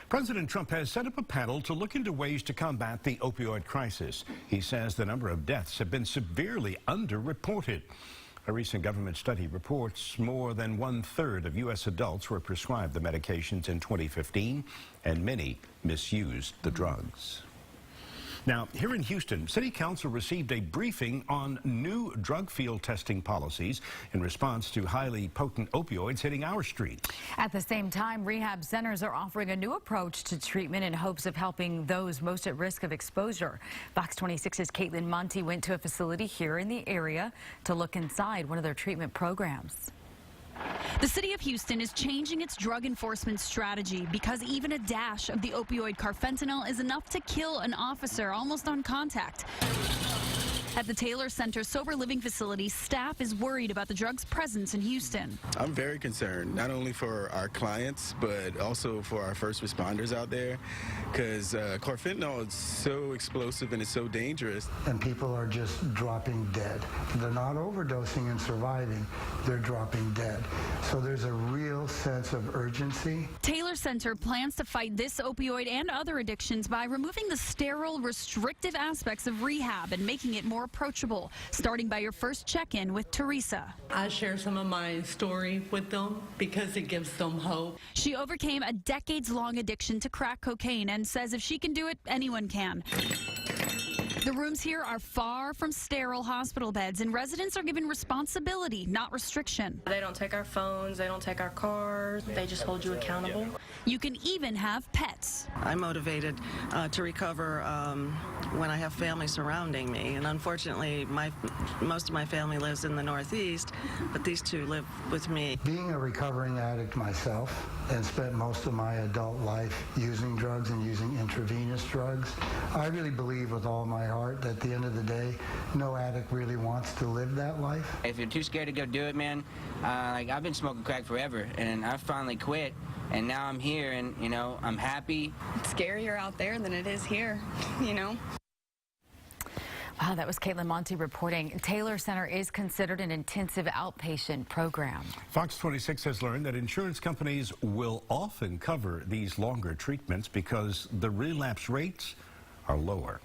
President Trump has set up a panel to look into ways to combat the opioid crisis. He says the number of deaths have been severely underreported. A recent government study reports more than 1/3 of U.S. adults were prescribed the medications in 2015, and many misused the drugs. Now, here in Houston, City Council received a briefing on new drug field testing policies in response to highly potent opioids hitting our streets. At the same time, rehab centers are offering a new approach to treatment in hopes of helping those most at risk of exposure. Fox 26's Caitlin Monty went to a facility here in the area to look inside one of their treatment programs. The city of Houston is changing its drug enforcement strategy because even a dash of the opioid carfentanil is enough to kill an officer almost on contact. At the Taylor Center Sober Living Facility, staff is worried about the drug's presence in Houston. I'm very concerned, not only for our clients, but also for our first responders out there, because carfentanil is so explosive and it's so dangerous. And people are just dropping dead. They're not overdosing and surviving, they're dropping dead. So there's a real sense of urgency. Taylor Center plans to fight this opioid and other addictions by removing the sterile, restrictive aspects of rehab and making it more approachable, starting by your first check-in with Teresa. I share some of my story with them because it gives them hope. She overcame a decades-long addiction to crack cocaine and says if she can do it, anyone can. The rooms here are far from sterile hospital beds, and residents are given responsibility, not restriction. They don't take our phones, they don't take our cars, they just hold you accountable. You can even have pets. I'm motivated to recover when I have family surrounding me, and unfortunately most of my family lives in the Northeast, but these two live with me. Being a recovering addict myself and spent most of my adult life using drugs and using intravenous drugs, I really believe with all my heart that at the end of the day, no addict really wants to live that life. If you're too scared to go do it, man, like I've been smoking crack forever, and I finally quit, and now I'm here, and you know, I'm happy. It's scarier out there than it is here, you know. Wow, that was Caitlin Monty reporting. Taylor Center is considered an intensive outpatient program. Fox 26 has learned that insurance companies will often cover these longer treatments because the relapse rates are lower.